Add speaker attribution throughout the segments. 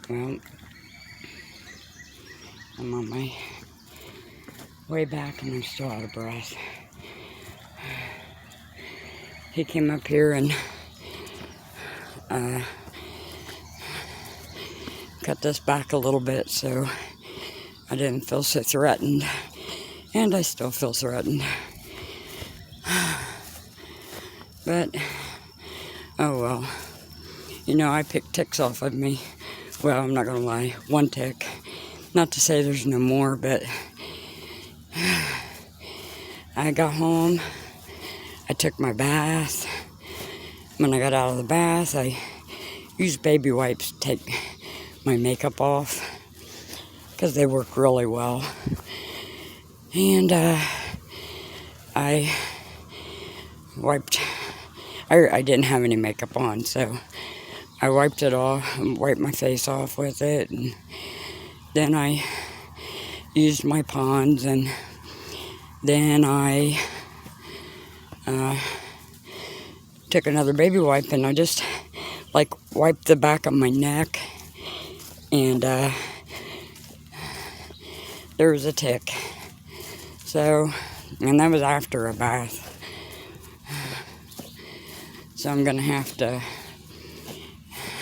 Speaker 1: Well, I'm on my way back and I'm still out of breath. He came up here and cut this back a little bit so I didn't feel so threatened. And I still feel threatened. But, oh well. You know, I picked ticks off of me. Well, I'm not gonna lie, one tick. Not to say there's no more, but I got home, I took my bath. When I got out of the bath, I used baby wipes to take my makeup off because they work really well. And I wiped, I didn't have any makeup on, so I wiped it off, wiped my face off with it, and then I used my Pond's, and then I took another baby wipe and I just like wiped the back of my neck, and there was a tick. So, and that was after a bath. So I'm gonna have to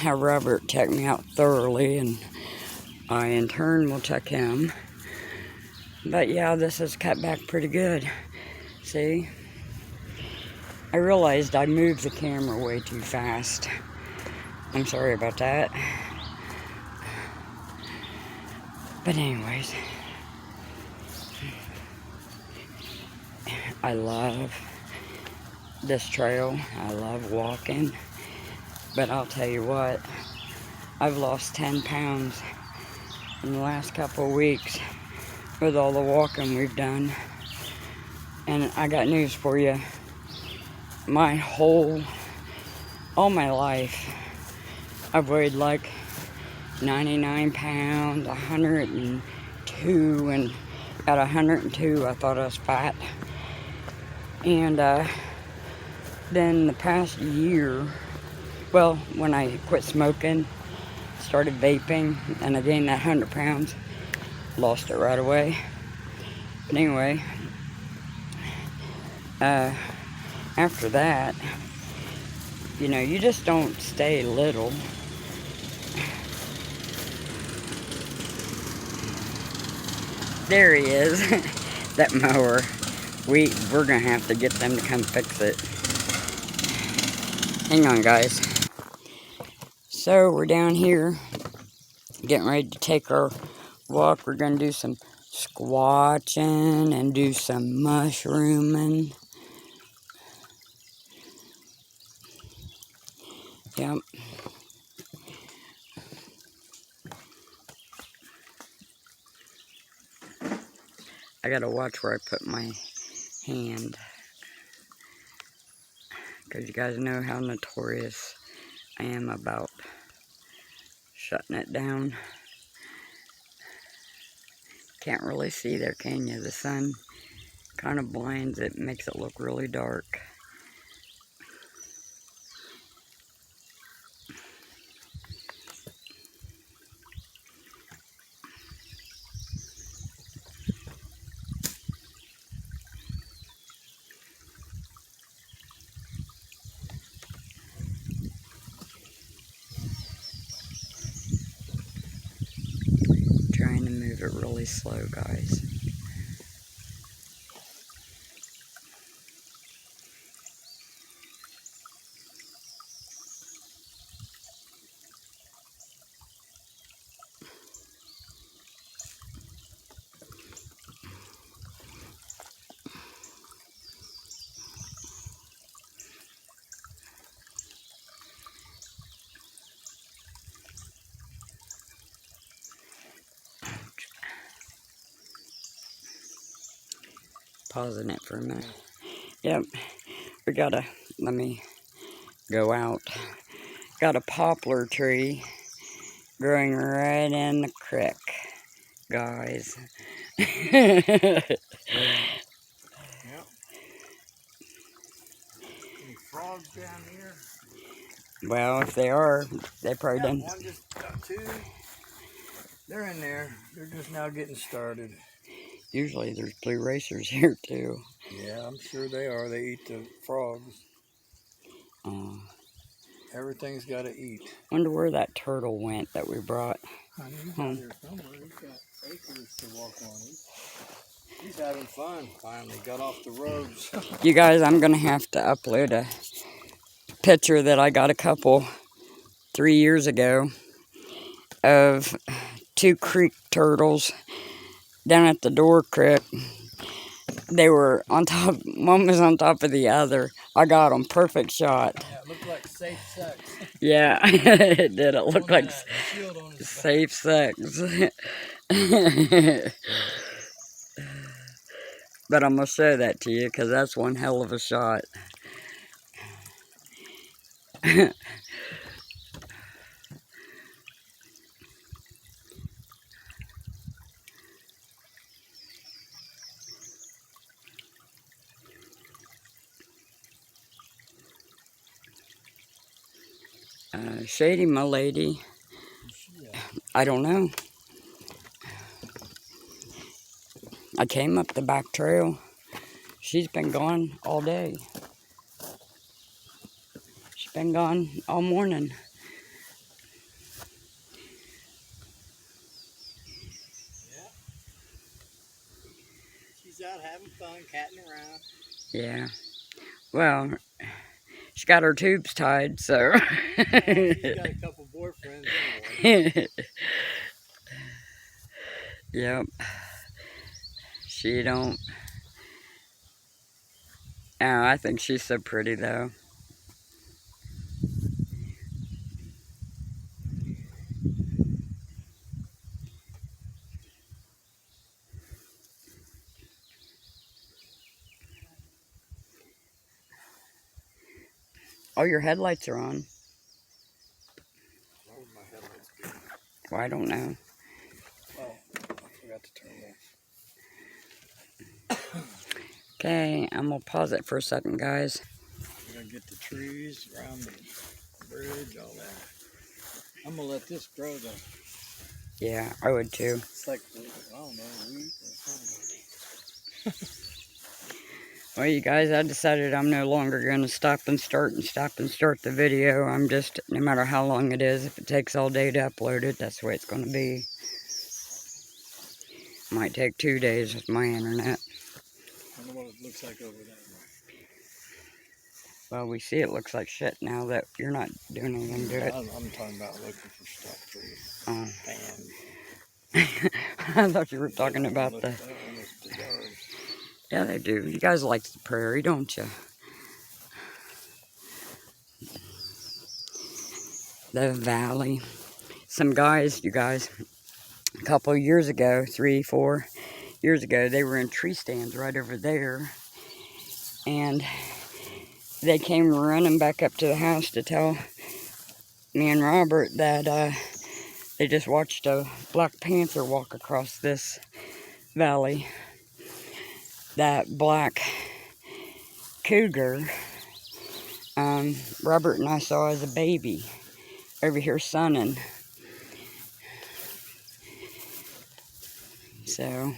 Speaker 1: have Robert check me out thoroughly, and I in turn will check him. But yeah, this is cut back pretty good. See? I realized I moved the camera way too fast. I'm sorry about that. But anyways, I love this trail. I love walking. But I'll tell you what, I've lost 10 pounds in the last couple of weeks with all the walking we've done. And I got news for you. All my life, I've weighed like 99 pounds, 102, and at 102 I thought I was fat. And then the past year, well, when I quit smoking, started vaping, and I gained that 100 pounds, lost it right away. But anyway, after that, you know, you just don't stay little. There he is, that mower. We're gonna have to get them to come fix it. Hang on, guys. So we're down here, getting ready to take our walk. We're gonna do some squatching and do some mushrooming. Yep. I gotta watch where I put my hand, because you guys know how notorious I am about shutting it down. Can't really see there, can you? The sun kind of blinds it, makes it look really dark. Trying to move it really slow, guys. Pausing it for a minute. Yep, we gotta, let me go out. Got a poplar tree growing right in the creek, guys.
Speaker 2: Yep. Any frogs down here?
Speaker 1: Well, if they are, they probably done.
Speaker 2: One just got two. They're in there. They're just now getting started.
Speaker 1: Usually there's blue racers here too.
Speaker 2: Yeah, I'm sure they are. They eat the frogs. Everything's got to eat.
Speaker 1: Wonder where that turtle went that we brought
Speaker 2: He's
Speaker 1: home.
Speaker 2: out here somewhere. He's got acres to walk on. He's having fun. Finally got off the roads.
Speaker 1: You guys, I'm gonna have to upload a picture that I got a couple 3 years ago of 2 creek turtles down at the door creek. They were on top, one was on top of the other. I got them, perfect shot.
Speaker 2: Yeah, it looked like safe sex.
Speaker 1: Yeah, it did. It looked like safe sex. But I'm going to show that to you because that's one hell of a shot. Shady, my lady. I don't know. I came up the back trail. She's been gone all day. She's been gone all morning.
Speaker 2: Yeah. She's out having fun, catting around.
Speaker 1: Yeah. Well, she got her tubes tied, so.
Speaker 2: She's got a couple boyfriends anyway.
Speaker 1: Yep. She don't. Oh, I think she's so pretty though. Oh, your headlights are on.
Speaker 2: Why would my headlights be on?
Speaker 1: Well, I don't know.
Speaker 2: Oh, I forgot to turn them.
Speaker 1: Okay, I'm gonna pause it for a second, guys.
Speaker 2: We're gonna get the trees around the bridge, all that. I'm gonna let this grow though.
Speaker 1: Yeah, I would too.
Speaker 2: It's like, I don't know, wheat or something.
Speaker 1: Well, you guys, I decided I'm no longer gonna stop and start the video. I'm just, no matter how long it is, if it takes all day to upload it, that's the way it's gonna be. Might take 2 days with my internet.
Speaker 2: I don't know what it looks like over there.
Speaker 1: Well, we see it looks like shit now that you're not doing anything to it.
Speaker 2: I'm talking about looking for stuff for you.
Speaker 1: I thought you were talking about the... Yeah, they do. You guys like the prairie, don't you? The valley. Some guys, you guys, a couple of years ago, 3, 4 years ago, they were in tree stands right over there. And they came running back up to the house to tell me and Robert that they just watched a black panther walk across this valley. That black cougar, Robert and I saw as a baby over here sunning. So,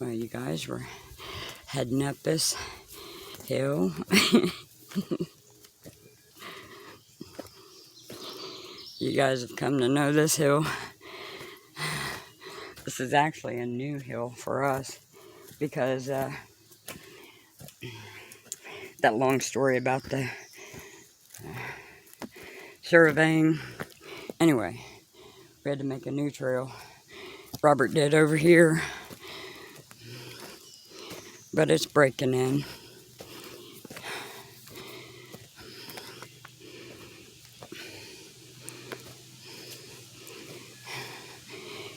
Speaker 1: well, you guys, we're heading up this hill. You guys have come to know this hill. This is actually a new hill for us because that long story about the surveying. Anyway, we had to make a new trail. Robert did over here, but it's breaking in.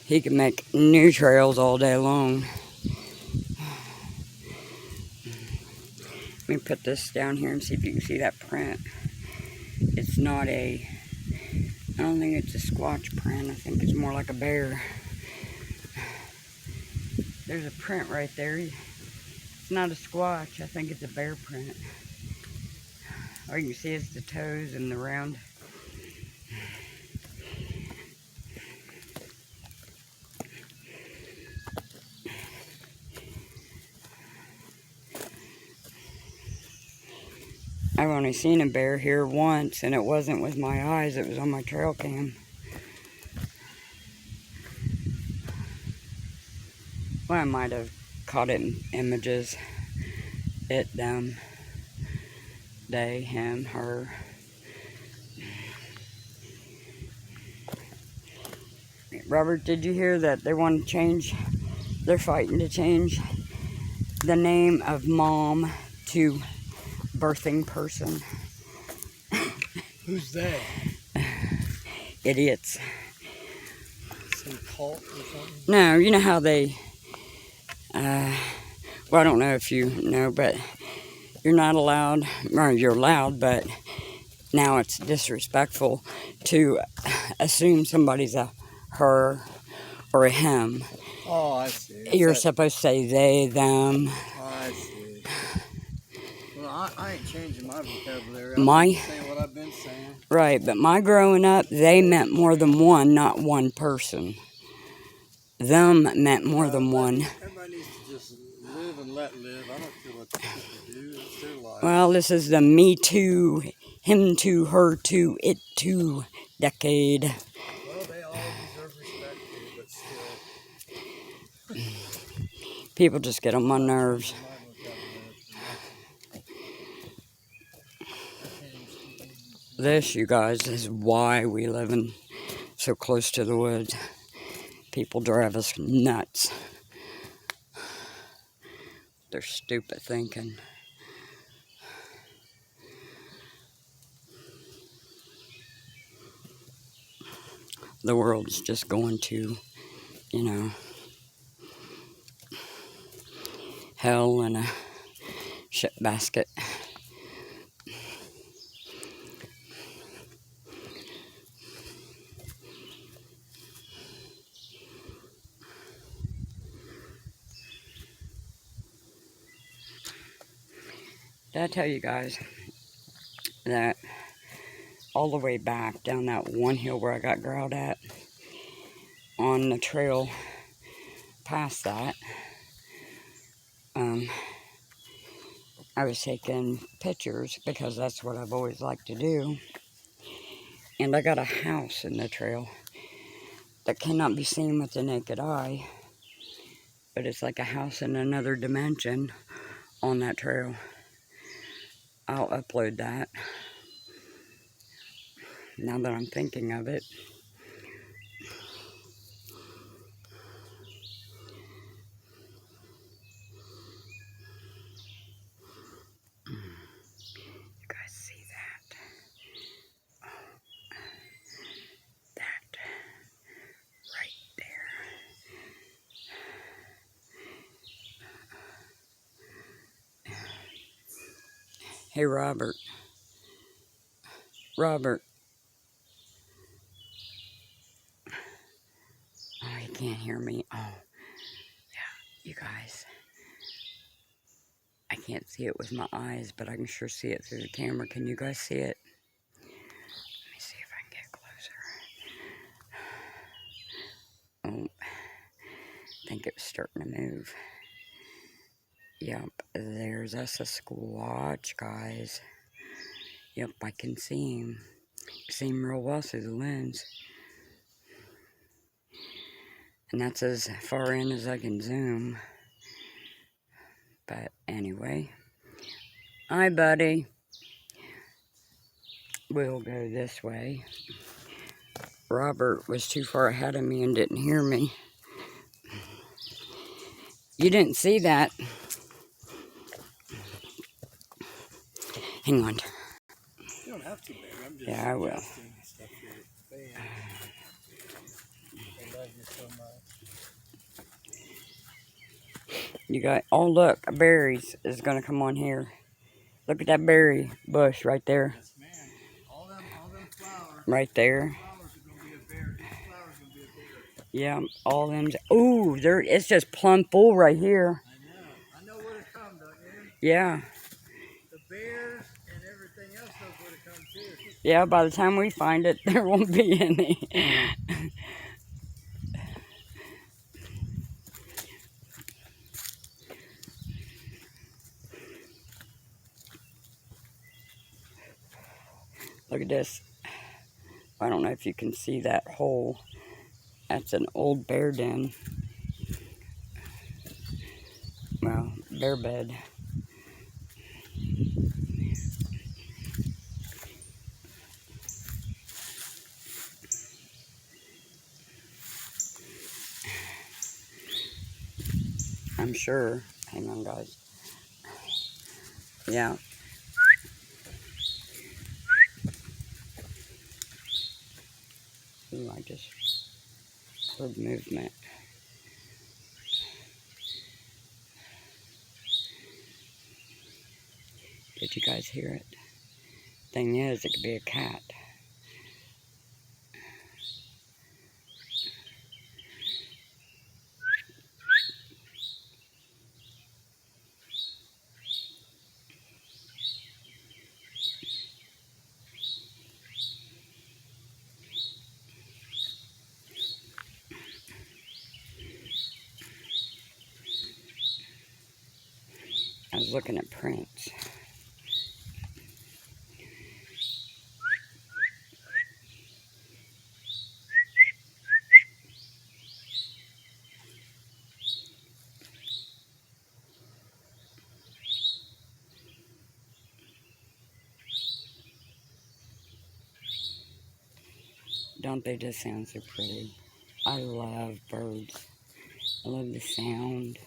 Speaker 1: He can make new trails all day long. Let me put this down here and see if you can see that print. It's not a, I don't think it's a Squatch print. I think it's more like a bear. There's a print right there. It's not a squatch. I think it's a bear print. All you can see is the toes and the round. I've only seen a bear here once, and it wasn't with my eyes. It was on my trail cam. Well, I might have caught it in images. It, them, they, him, her. Robert, did you hear that they want to change? They're fighting to change the name of mom to birthing person.
Speaker 2: Who's they?
Speaker 1: Idiots.
Speaker 2: Some cult or something?
Speaker 1: No, you know how they, well, I don't know if you know, but you're not allowed, or you're allowed, but now it's disrespectful to assume somebody's a her or a him.
Speaker 2: Oh, I see.
Speaker 1: You're supposed to say they, them.
Speaker 2: I see. Well, I ain't changing my vocabulary.
Speaker 1: I'm
Speaker 2: saying what I've been saying.
Speaker 1: Right, but my growing up, they meant more than one, not one person. Them meant more than one.
Speaker 2: Everybody needs to just live and let live. I don't care what people do. It's their life.
Speaker 1: Well, this is the me too, him too, her too, it too decade.
Speaker 2: Well, they all deserve respect too, but still.
Speaker 1: People just get on my nerves. This, you guys, is why we live in so close to the woods. People drive us nuts. They're stupid thinking. The world's just going to, you know, hell in a shit basket. Did I tell you guys that all the way back down that one hill where I got growled at, on the trail past that, I was taking pictures because that's what I've always liked to do. And I got a house in the trail that cannot be seen with the naked eye, but it's like a house in another dimension on that trail. I'll upload that now that I'm thinking of it. You guys see that? Oh, that right there. Hey, Robert. Robert. Oh, he can't hear me. Oh, yeah, you guys. I can't see it with my eyes, but I can sure see it through the camera. Can you guys see it? Let me see if I can get closer. Oh, I think it was starting to move. Yep, there's a Sasquatch, guys. Yep, I can see him. See him real well through the lens. And that's as far in as I can zoom. But anyway. Hi, buddy. We'll go this way. Robert was too far ahead of me and didn't hear me. You didn't see that. Hang on.
Speaker 2: You don't have to, baby. I'm just
Speaker 1: Yeah, I will.
Speaker 2: Stuff for the fans. They love you so much.
Speaker 1: You got, oh look, a berries is gonna come on here. Look at that berry bush right there.
Speaker 2: Yes, man. All them flowers.
Speaker 1: Right there.
Speaker 2: Flowers are gonna be a bear. These flowers are gonna be a bear.
Speaker 1: Yeah, all them. Ooh, there. It's just plumb full right here.
Speaker 2: I know where to come, Dogman.
Speaker 1: Yeah.
Speaker 2: The bears and everything else knows where to come too.
Speaker 1: Yeah, by the time we find it, there won't be any. Look at this. I don't know if you can see that hole. That's an old bear den. Well, bear bed. I'm sure. Hang on, guys. Yeah. Ooh, I just heard movement. Did you guys hear it? Thing is, it could be a cat. I was looking at prints. Don't they just sound so pretty? I love birds. I love the sound,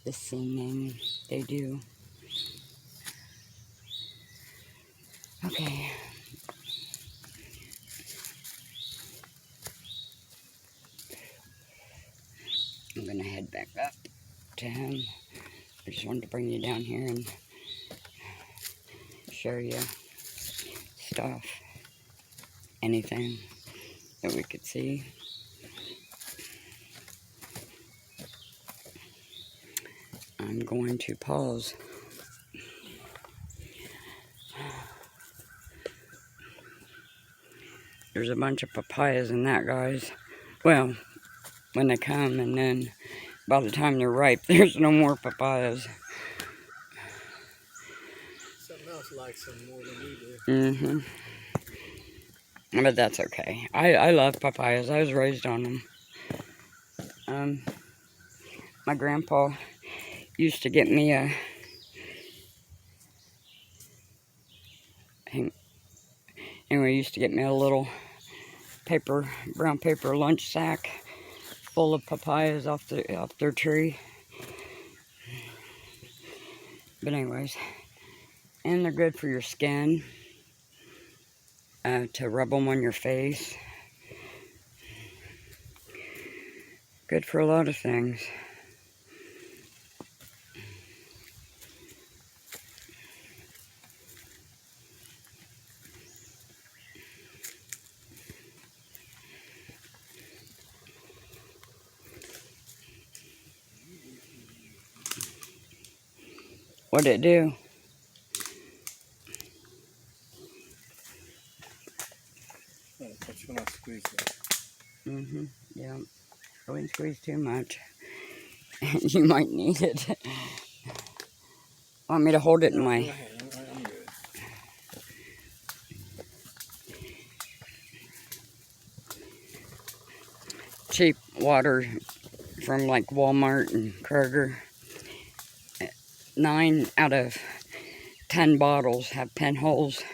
Speaker 1: the singing they do. Okay. I'm gonna head back up to him. I just wanted to bring you down here and show you stuff. Anything that we could see. I'm going to pause. There's a bunch of papayas in that, guys. Well, when they come, and then by the time they're ripe, there's no more papayas.
Speaker 2: Something else likes them more than we do.
Speaker 1: Mm-hmm. But that's okay. I love papayas. I was raised on them. My grandpa used to get me a... Anyway, he used to get me a little brown paper lunch sack full of papayas off their tree. But anyways, and they're good for your skin, to rub them on your face. Good for a lot of things. What'd it do?
Speaker 2: That's when I squeeze it.
Speaker 1: Mm-hmm. Yeah. I wouldn't squeeze too much. You might need it. Want me to hold it in my...
Speaker 2: I'm good.
Speaker 1: cheap water from like Walmart and Kroger. 9 out of 10 bottles have pinholes.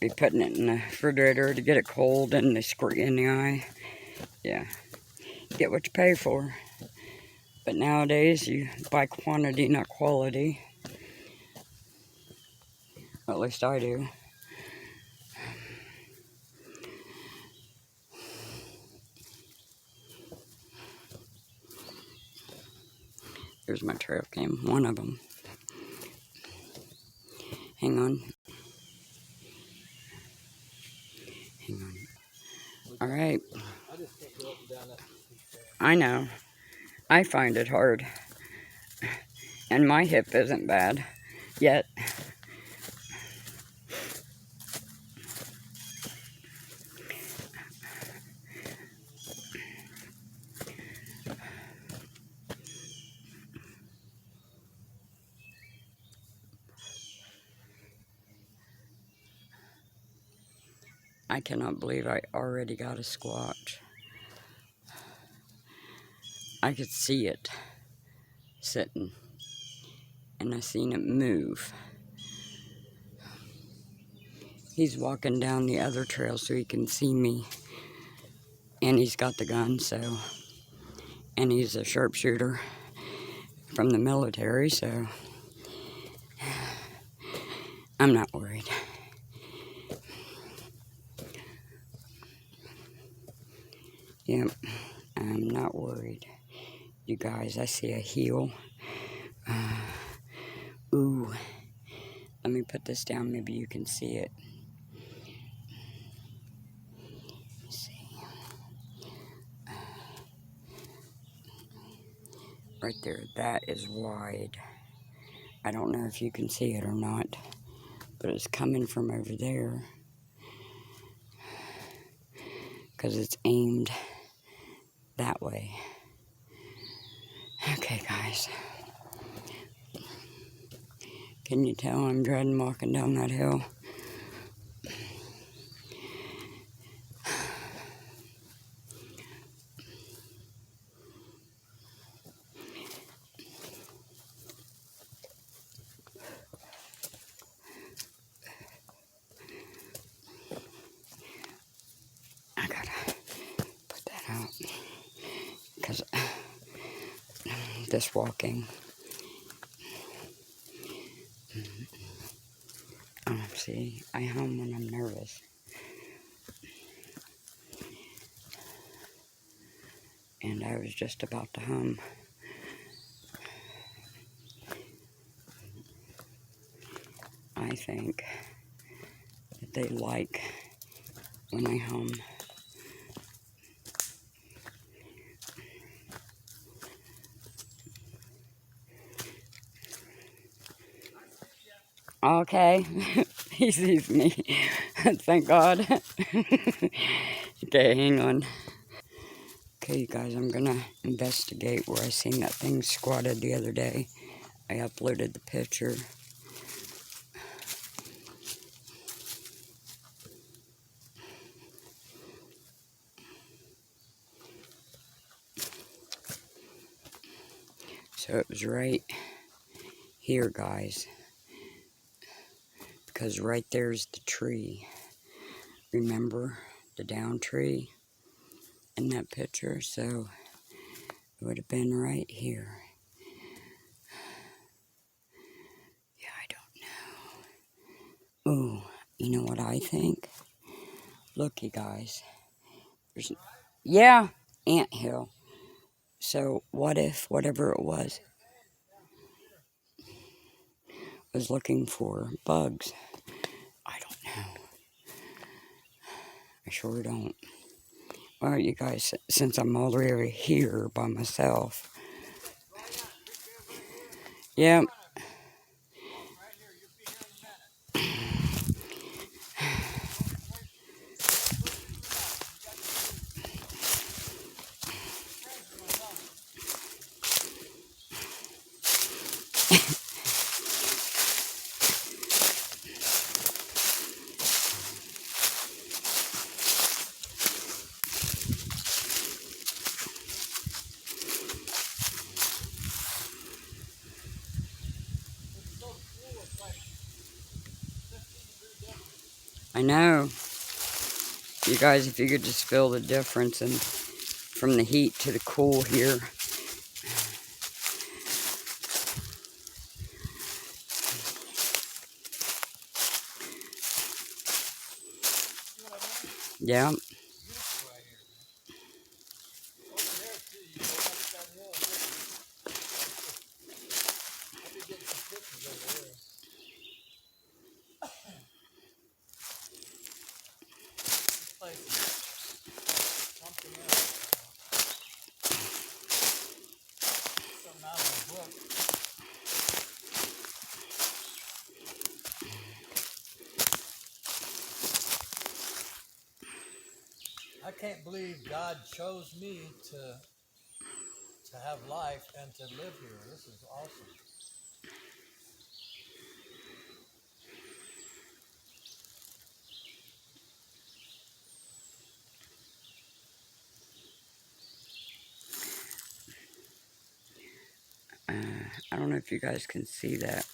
Speaker 1: Be putting it in the refrigerator to get it cold and they squirt you in the eye. Yeah, get what you pay for. But nowadays you buy quantity, not quality. At least I do. Here's my trail cam, one of them. Hang on. Hang on. All right.
Speaker 2: I just can't go up and down that steep trail.
Speaker 1: I know. I find it hard. And my hip isn't bad yet. I cannot believe I already got a squatch. I could see it sitting, and I seen it move. He's walking down the other trail so he can see me, and he's got the gun, so, and he's a sharpshooter from the military, so I'm not worried. Yep, I'm not worried. You guys, I see a heel. Ooh, let me put this down, maybe you can see it. Let me see. Right there, that is wide. I don't know if you can see it or not, but it's coming from over there because it's aimed that way. Okay, guys. Can you tell I'm dreading walking down that hill? I gotta put that out because this walking. See, I hum when I'm nervous. And I was just about to hum. I think that they like when I hum. Okay, he sees me. Thank God. Okay, hang on. Okay, you guys, I'm gonna investigate where I seen that thing squatted the other day. I uploaded the picture. So it was right here, guys. Because right there's the tree. Remember the down tree in that picture? So it would have been right here. Yeah, I don't know. Ooh, you know what I think? Look, you guys. There's, yeah, anthill. So what if whatever it was looking for bugs? I don't know. I sure don't. Well, you guys, since I'm all the way over here by myself. Yeah. I know. You guys, if you could just feel the difference and from the heat to the cool here. Yeah.
Speaker 2: place is something else. Something out of the book. I can't believe God chose me to have life and to live here. This is awesome.
Speaker 1: I don't know if you guys can see that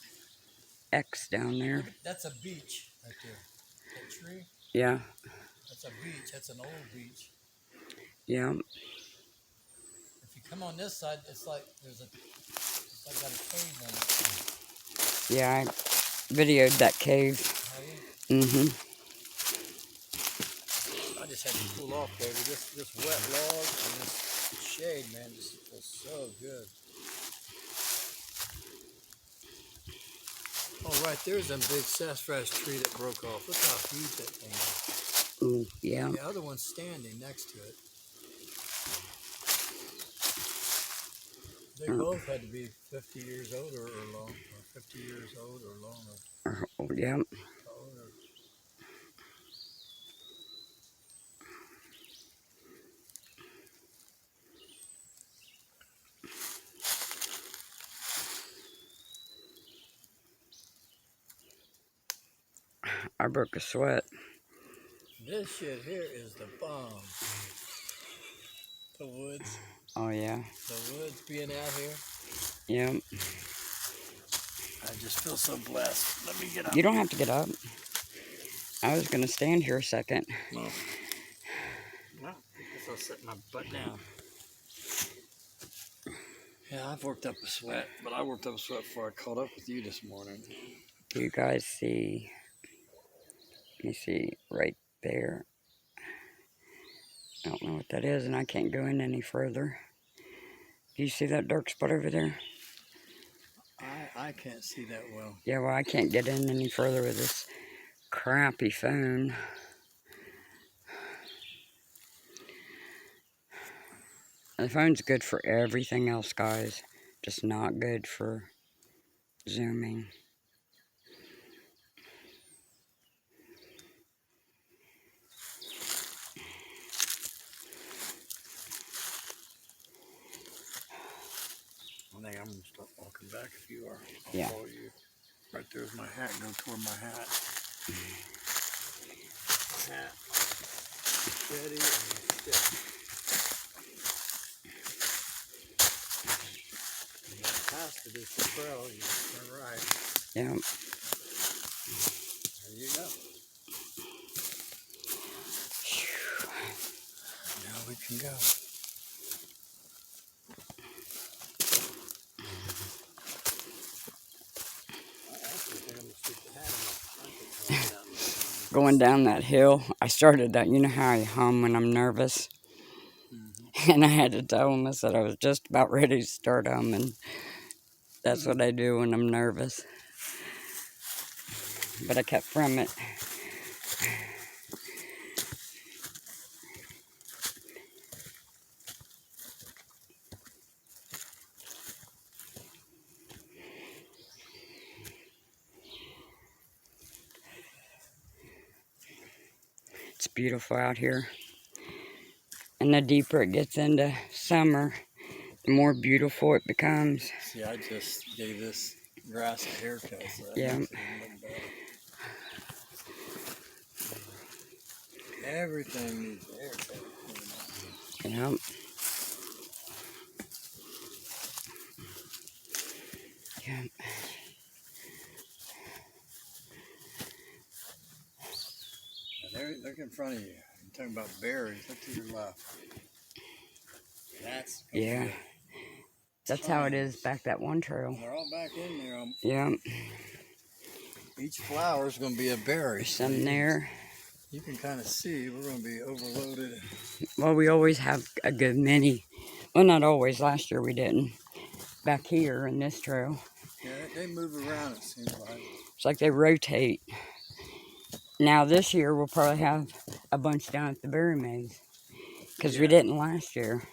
Speaker 1: X down there.
Speaker 2: That's a beach right there. That tree?
Speaker 1: Yeah.
Speaker 2: That's a beach. That's an old beach.
Speaker 1: Yeah.
Speaker 2: If you come on this side, it's like got a cave in it.
Speaker 1: Yeah, I videoed that cave. Mm-hmm.
Speaker 2: I just had to cool off, baby. This wet log and this shade, man, just feels so good. Oh, right there's a big sassafras tree that broke off. Look how huge that thing is.
Speaker 1: Ooh, yeah.
Speaker 2: The other one's standing next to it. They both had to be 50 years older or long, or 50 years old or longer.
Speaker 1: Oh, yeah.
Speaker 2: Older.
Speaker 1: I broke a sweat.
Speaker 2: This shit here is the bomb. The woods.
Speaker 1: Oh, yeah.
Speaker 2: The woods being out here.
Speaker 1: Yeah.
Speaker 2: I just feel so blessed. Let me get up.
Speaker 1: You don't have to get up. I was going to stand here a second.
Speaker 2: No. No, I guess I'll set my butt down. Yeah, I've worked up a sweat, but I worked up a sweat before I caught up with you this morning.
Speaker 1: Do you guys see? Let me see right there. I don't know what that is, and I can't go in any further. Do you see that dark spot over there?
Speaker 2: I can't see that well.
Speaker 1: Yeah, well, I can't get in any further with this crappy phone. The phone's good for everything else, guys. Just not good for zooming.
Speaker 2: I think I'm going to start walking back if you are. I'll
Speaker 1: Yeah.
Speaker 2: follow you. Right there's my hat. Go toward my hat. My hat, my machete, and my stick. You got past it, it's the trail. You turn right.
Speaker 1: Yeah.
Speaker 2: There you go. Now we can go.
Speaker 1: Going down that hill, I started that. You know how I hum when I'm nervous? Mm-hmm. And I had to tell him, I said I was just about ready to start humming. That's what I do when I'm nervous. But I kept from it. It's beautiful out here. And the deeper it gets into summer, the more beautiful it becomes.
Speaker 2: See, I just gave this grass a haircut, so that
Speaker 1: Yeah.
Speaker 2: makes it look better. Everything needs a haircut.
Speaker 1: Yeah. Yeah.
Speaker 2: Look in front of you. You're talking about berries. Look to your left. That's
Speaker 1: Yeah. That's how it is back that one trail.
Speaker 2: And they're all back in there.
Speaker 1: Yeah.
Speaker 2: Each flower is going to be a berry.
Speaker 1: Some there.
Speaker 2: You can kind of see we're going to be overloaded.
Speaker 1: Well, we always have a good many. Well, not always. Last year we didn't. Back here in this trail.
Speaker 2: Yeah, they move around, it seems like.
Speaker 1: It's like they rotate. Now this year we'll probably have a bunch down at the berry maze. Because we
Speaker 2: Yeah.
Speaker 1: didn't last year.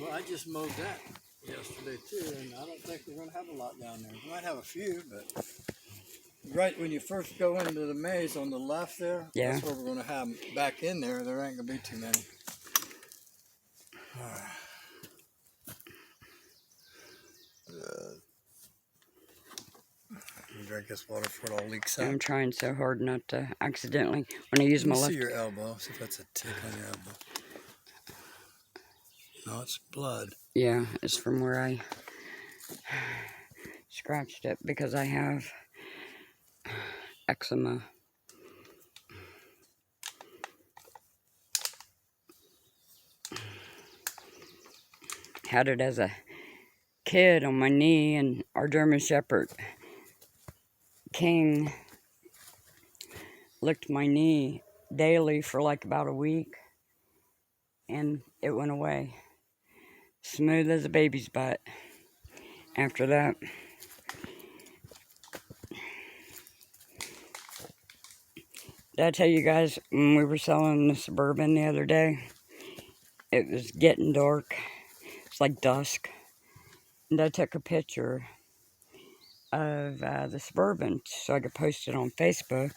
Speaker 2: Well, I just mowed that yesterday too, and I don't think we're going to have a lot down there. We might have a few, but right when you first go into the maze on the left there,
Speaker 1: Yeah.
Speaker 2: that's where we're going to have 'em. Back in there. There ain't going to be too many. You drink this water before it all leaks out.
Speaker 1: I'm trying so hard not to accidentally, when I use my left.
Speaker 2: See your elbow. See if that's a tick on your elbow. No, it's blood.
Speaker 1: Yeah, it's from where I scratched it because I have eczema. Had it as a kid on my knee, and our German Shepherd King licked my knee daily for like about a week, and it went away. Smooth as a baby's butt. After that, did I tell you guys when we were selling the Suburban the other day, it was getting dark. It's like dusk. And I took a picture of the Suburban so I could post it on Facebook.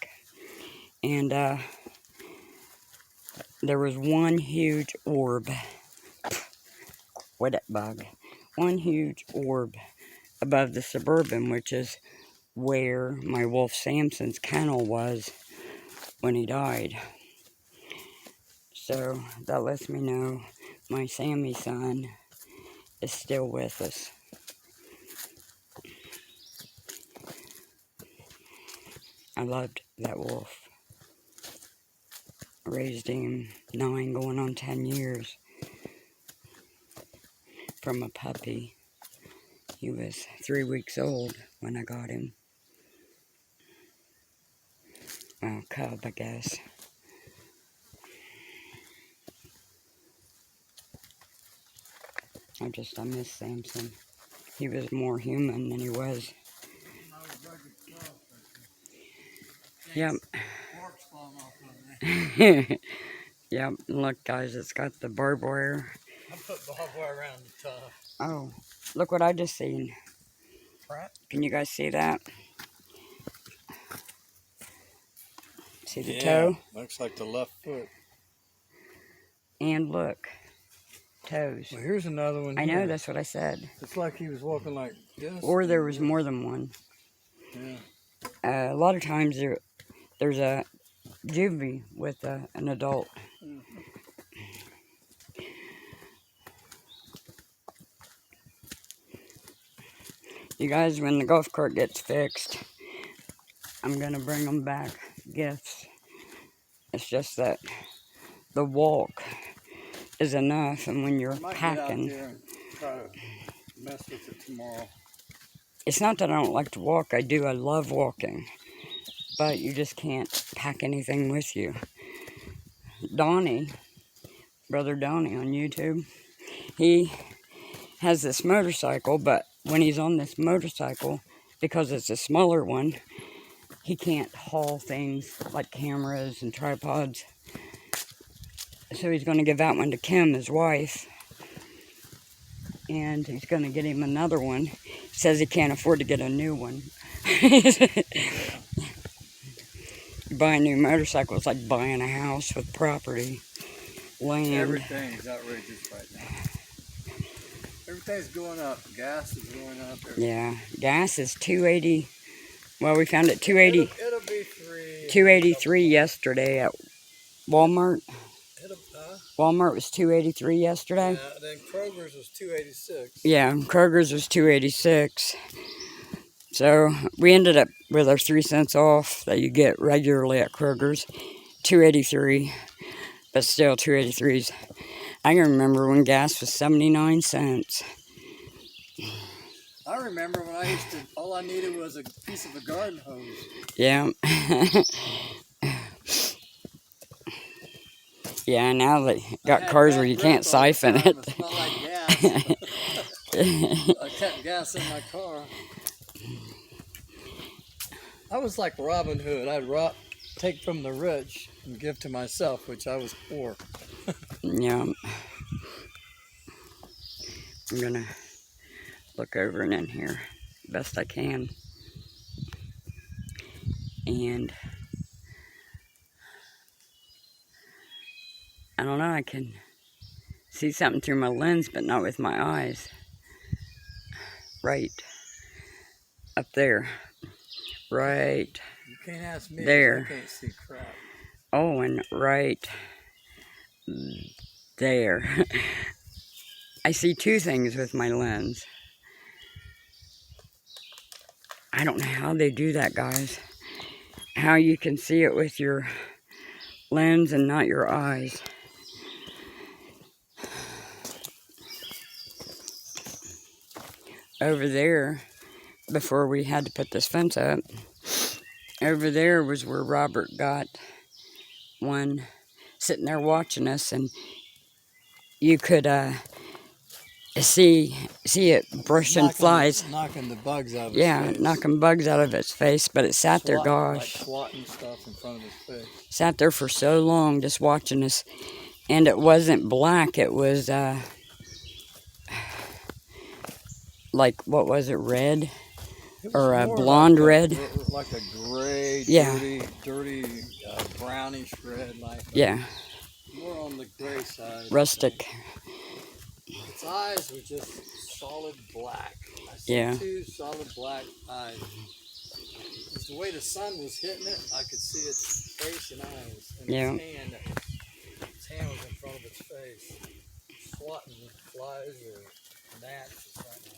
Speaker 1: And there was one huge orb. What that bug? One huge orb above the Suburban, which is where my Wolf Samson's kennel was when he died. So that lets me know my Sammy son is still with us. I loved that wolf. Raised him 9 going on 10 years. From a puppy. He was 3 weeks old when I got him. Well, cub, I guess. I miss Samson. He was more human than he was. Yep. Yep, look guys, it's got the barbed wire.
Speaker 2: I put barbed wire around the top.
Speaker 1: Oh, look what I just seen.
Speaker 2: Right?
Speaker 1: Can you guys see that? See the toe?
Speaker 2: Looks like the left foot.
Speaker 1: And look, toes.
Speaker 2: Well, here's another one.
Speaker 1: I know, that's what I said.
Speaker 2: It's like he was walking like this.
Speaker 1: Or there was more than one.
Speaker 2: Yeah.
Speaker 1: A lot of times there's a juvie with an adult. You guys, when the golf cart gets fixed, I'm going to bring them back gifts. It's just that the walk is enough, and when you're packing...
Speaker 2: Get out there and try to mess with it tomorrow.
Speaker 1: It's not that I don't like to walk. I do. I love walking. But you just can't pack anything with you. Donnie, Brother Donnie on YouTube, he has this motorcycle, but when he's on this motorcycle, because it's a smaller one, he can't haul things like cameras and tripods. So he's going to give that one to Kim, his wife. And he's going to get him another one. He says he can't afford to get a new one. You buy a new motorcycle, it's like buying a house with property, land.
Speaker 2: Everything's outrageous right now. Everything's going up. Gas is going up.
Speaker 1: Yeah, gas is $2.80. Well, we found it $2.80.
Speaker 2: It'll be
Speaker 1: $2.83 yesterday at Walmart. Walmart was $2.83 yesterday.
Speaker 2: Yeah, then Kroger's was $2.86.
Speaker 1: Yeah, Kroger's was $2.86. So we ended up with our 3 cents off that you get regularly at Kroger's, $2.83. But still, $2.83. I can remember when gas was 79 cents.
Speaker 2: I remember when I used to, all I needed was a piece of a garden hose.
Speaker 1: Yeah. Yeah, now they got cars where you can't siphon it.
Speaker 2: It's not like gas. I kept gas in my car. I was like Robin Hood. I'd rob take from the rich and give to myself, which I was poor.
Speaker 1: Yeah. I'm gonna look over and in here best I can. And I don't know, I can see something through my lens, but not with my eyes. Right up there. Right
Speaker 2: You can't ask me, 'cause
Speaker 1: there.
Speaker 2: I can't see crap.
Speaker 1: Oh, and right there. I see two things with my lens. I don't know how they do that, guys. How you can see it with your lens and not your eyes. Over there, before we had to put this fence up, over there was where Robert got one sitting there watching us, and you could see it brushing flies.
Speaker 2: Knocking the bugs out of his
Speaker 1: Yeah,
Speaker 2: face.
Speaker 1: knocking bugs out of its face, but it sat there, gosh.
Speaker 2: Like swatting stuff in front of his face.
Speaker 1: Sat there for so long just watching us. And it wasn't black, it was like, what was it, red? Or a blonde red?
Speaker 2: Like a gray,
Speaker 1: Yeah.
Speaker 2: dirty brownish red.
Speaker 1: Yeah.
Speaker 2: More on the gray side.
Speaker 1: Rustic.
Speaker 2: Its eyes were just solid black. I see
Speaker 1: Yeah.
Speaker 2: two solid black eyes. Just the way the sun was hitting it, I could see its face and eyes. And
Speaker 1: Yeah.
Speaker 2: its hand was in front of its face, swatting flies or gnats or something.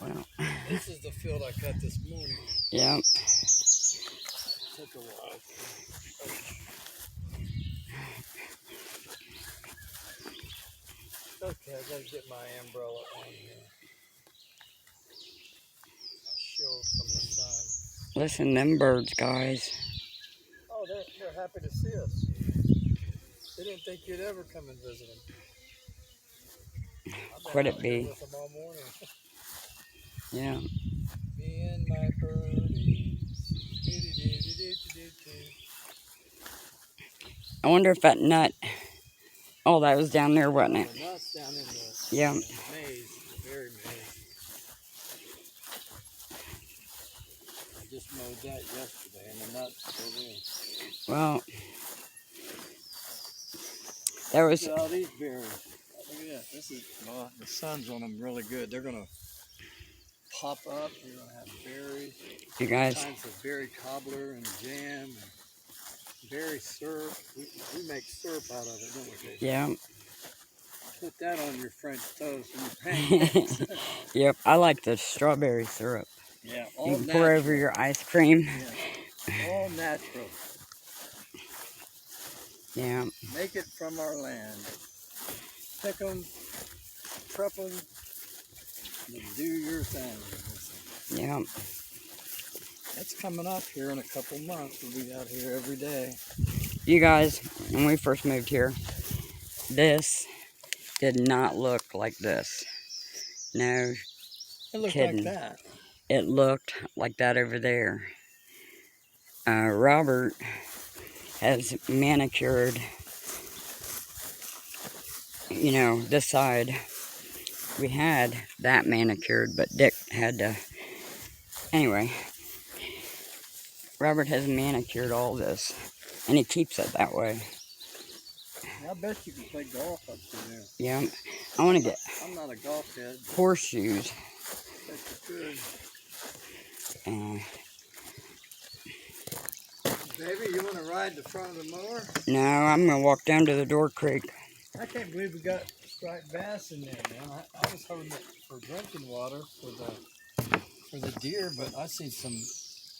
Speaker 1: Well.
Speaker 2: This is the field I cut this morning.
Speaker 1: Yeah.
Speaker 2: Took a while. Okay, I gotta get my umbrella on here. Shield from the sun.
Speaker 1: Listen, them birds, guys.
Speaker 2: Oh, they're happy to see us. They didn't think you'd ever come and visit them.
Speaker 1: Could it be?
Speaker 2: With them all morning.
Speaker 1: Yeah.
Speaker 2: Me and my birdies.
Speaker 1: I wonder if that nut. Oh, that was down there, wasn't it?
Speaker 2: The nut's down in the
Speaker 1: Yeah.
Speaker 2: maze, the berry maze. I just mowed that yesterday, and the nut's still there.
Speaker 1: Well, there was.
Speaker 2: Look at all these berries. Look at that. This is, well, the sun's on them really good. They're gonna pop up. You're gonna have berries.
Speaker 1: You guys.
Speaker 2: Kinds of berry cobbler and jam and berry syrup. We make syrup out of it, don't we, Jason?
Speaker 1: Yeah.
Speaker 2: Put that on your French toast and your pancakes.
Speaker 1: Yep, I like the strawberry syrup.
Speaker 2: Yeah,
Speaker 1: You
Speaker 2: all
Speaker 1: can
Speaker 2: natural.
Speaker 1: pour over your ice cream.
Speaker 2: Yeah, all natural.
Speaker 1: Yeah.
Speaker 2: Make it from our land. Pick them, prep them, and do your thing.
Speaker 1: Yeah.
Speaker 2: It's coming up here in a couple months. We'll be out here every day.
Speaker 1: You guys, when we first moved here, this did not look like this. No
Speaker 2: It looked
Speaker 1: kidding.
Speaker 2: like that.
Speaker 1: It looked like that over there. Robert has manicured, you know, this side. We had that manicured, but Dick had to. Anyway, Robert has manicured all this, and he keeps it that way.
Speaker 2: I bet you can play golf up through there.
Speaker 1: Yeah, I want to get
Speaker 2: I'm not a golf head.
Speaker 1: horseshoes.
Speaker 2: I bet you could. Baby, you want to ride the front of the mower?
Speaker 1: No, I'm going to walk down to the Door Creek.
Speaker 2: I can't believe we got striped bass in there, man. I was hoping for drinking water for the deer, but I see some,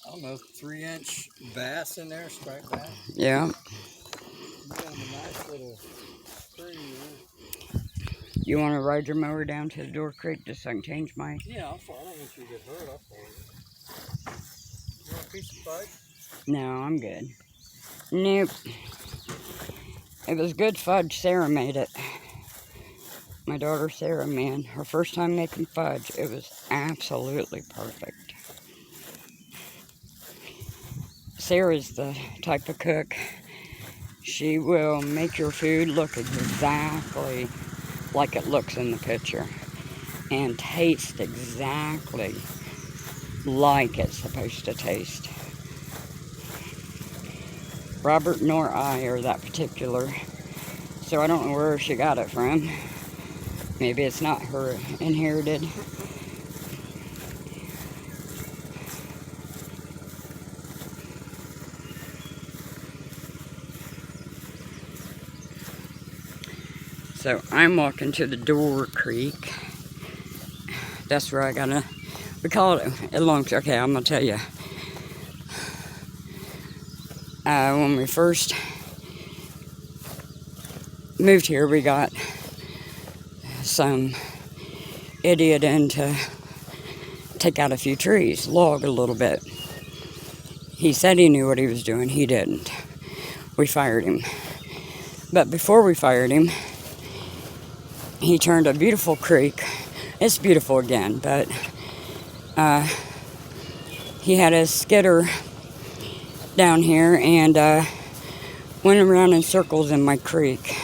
Speaker 2: I don't know, 3-inch bass in there, striped bass.
Speaker 1: Yeah.
Speaker 2: We got a nice little stream there.
Speaker 1: You want to ride your mower down to the Door Creek just so I can change my...
Speaker 2: Yeah, I don't want you to get hurt. I'll follow you. You want a piece of fudge?
Speaker 1: No, I'm good. Nope. It was good fudge. Sarah made it. My daughter Sarah, man, her first time making fudge. It was absolutely perfect. Sarah's the type of cook. She will make your food look exactly like it looks in the picture and taste exactly like it's supposed to taste. Robert nor I are that particular, so I don't know where she got it from. Maybe it's not her inherited. So I'm walking to the Door Creek. That's where I gotta, we call it a long, okay, I'm gonna tell you. When we first moved here, we got some idiot in to take out a few trees, log a little bit. He said he knew what he was doing, he didn't. We fired him. But before we fired him, he turned a beautiful creek. It's beautiful again, but he had his skidder down here and went around in circles in my creek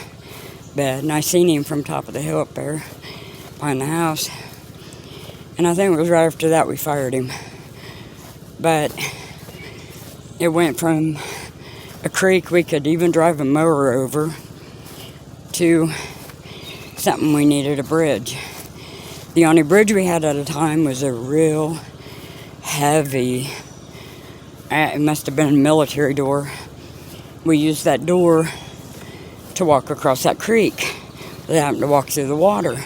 Speaker 1: bed. And I seen him from top of the hill up there behind the house. And I think it was right after that we fired him. But it went from a creek we could even drive a mower over to something we needed a bridge. The only bridge we had at the time was a real heavy, it must have been a military door. We used that door to walk across that creek without having to walk through the water.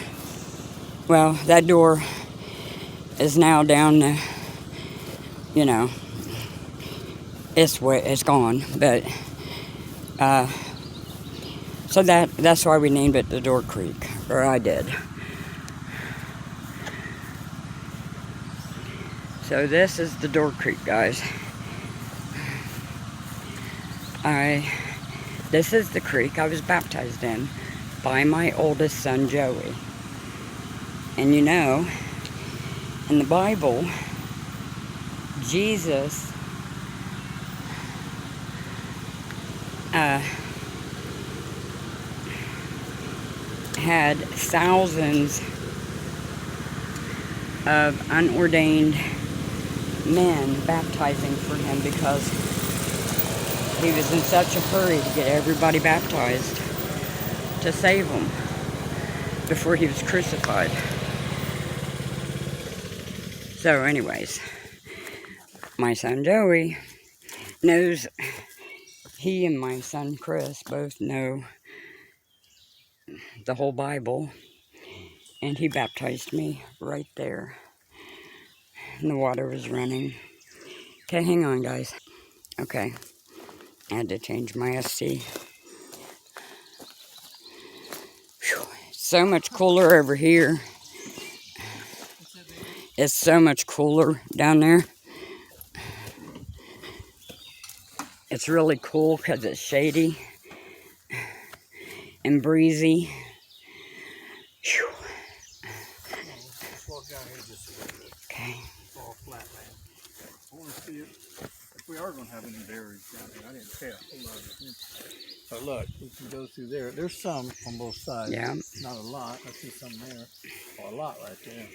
Speaker 1: Well, that door is now down to, you know, it's gone, but so that's why we named it the Door Creek, or I did. So this is the Door Creek, guys. This is the creek I was baptized in by my oldest son, Joey. And you know, in the Bible, Jesus had thousands of unordained men baptizing for him because he was in such a hurry to get everybody baptized to save them before he was crucified. So anyways, my son Joey knows, he and my son Chris both know the whole Bible, and he baptized me right there. And the water was running. Okay, hang on, guys. Okay, I had to change my SC. Whew. It's so much cooler over here. It's so much cooler down there. It's really cool because it's shady and breezy. Whew. Okay.
Speaker 2: All flatland. I want to see if we are going to have any berries down here. I didn't pay a whole lot of attention. But look, we can go through there. There's some on both sides.
Speaker 1: Yeah.
Speaker 2: Not a lot. I see some there. Oh, a lot right there.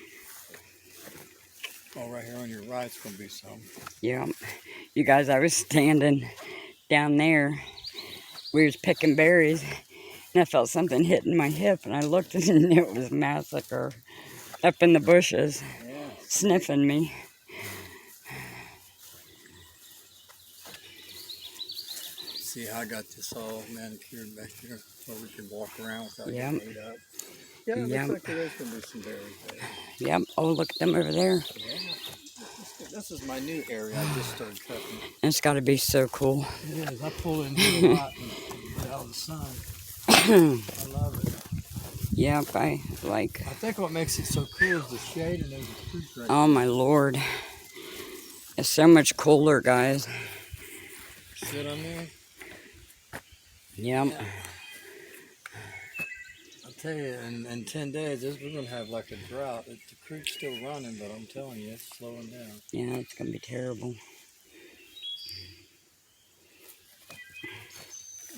Speaker 2: Oh, right here on your right's going to be some.
Speaker 1: Yeah. You guys, I was standing down there. We was picking berries, and I felt something hitting my hip, and I looked, and it was Massacre up in the bushes, sniffing me.
Speaker 2: See how I got this all manicured back here, where we can walk around without
Speaker 1: Yep.
Speaker 2: getting ate up. Yeah, it looks like there is going to be some berries there.
Speaker 1: Yep. Oh, look at them over there.
Speaker 2: Yeah. This is my new area. I just started cutting.
Speaker 1: It's got to be so cool.
Speaker 2: It is. I pull in here a lot and get out of the sun. I love it.
Speaker 1: Yep, I like.
Speaker 2: I think what makes it so cool is the shade and there's a creek right
Speaker 1: Oh my Lord. It's so much cooler, guys.
Speaker 2: Sit on there.
Speaker 1: Yep.
Speaker 2: Yeah. I'll tell you, in 10 days, we're going to have like a drought. The creek's still running, but I'm telling you, it's slowing down.
Speaker 1: Yeah, it's going to be terrible.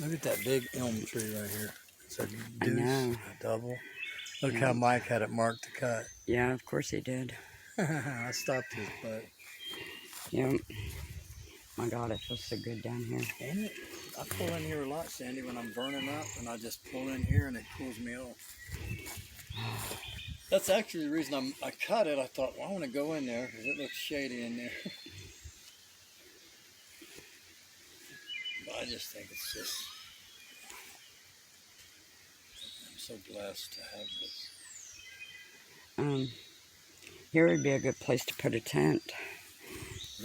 Speaker 2: Look at that big elm tree right here. It's a
Speaker 1: I know.
Speaker 2: deuce, a double. Look
Speaker 1: Yeah.
Speaker 2: how Mike had it marked to cut.
Speaker 1: Yeah, of course he did.
Speaker 2: I stopped his butt.
Speaker 1: Yeah. My God, it feels so good down here.
Speaker 2: Ain't it? I pull in here a lot, Sandy, when I'm burning up, and I just pull in here and it cools me off. That's actually the reason I cut it. I thought, well, I want to go in there because it looks shady in there. But I just think it's just, I'm so blessed to have this.
Speaker 1: Here would be a good place to put a tent.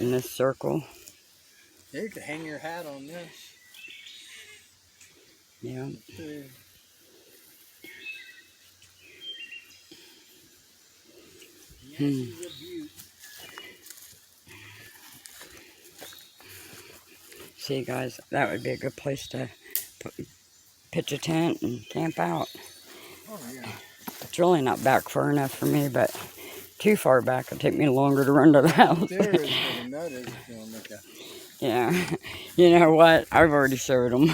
Speaker 1: In this circle.
Speaker 2: Yeah, you could hang your hat on this.
Speaker 1: Yeah.
Speaker 2: Yes, she's a beaut.
Speaker 1: See, guys, that would be a good place to pitch a tent and camp out.
Speaker 2: Oh, yeah.
Speaker 1: It's really not back far enough for me, but too far back it'll take me longer to run to the house.
Speaker 2: There is where the nut is if you want to make a...
Speaker 1: Yeah. You know what? I've already showed them.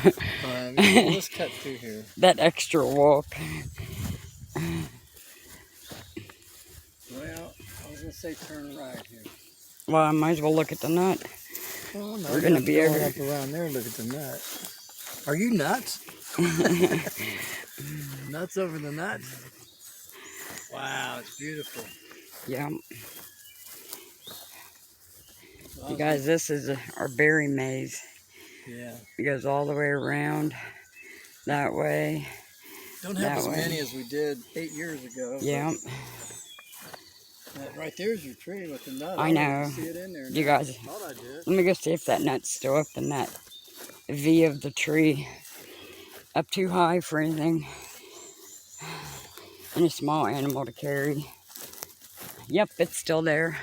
Speaker 2: Let's cut through here.
Speaker 1: That extra walk.
Speaker 2: Well, I was going to say turn right here.
Speaker 1: Well, I might as well look at the nut.
Speaker 2: Oh, no,
Speaker 1: We're going to be over
Speaker 2: up around there and look at the nut. Are you nuts? Nuts over the nut? Wow, it's beautiful.
Speaker 1: Yeah. You guys, this is our berry maze.
Speaker 2: Yeah.
Speaker 1: It goes all the way around that way.
Speaker 2: Don't have as many as we did 8 years ago.
Speaker 1: Yeah.
Speaker 2: That right there's your tree with the nut.
Speaker 1: I know.
Speaker 2: See it in there.
Speaker 1: You guys,
Speaker 2: Thought I did.
Speaker 1: let me go see if that nut's still up in that V of the tree. Up too high for anything. Any small animal to carry. Yep, it's still there.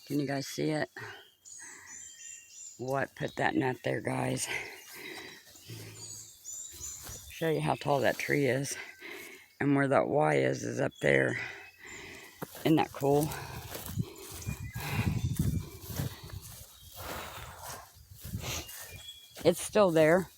Speaker 1: Can you guys see it? What put that nut there, guys? Show you how tall that tree is. And where that Y is up there. Isn't that cool? It's still there.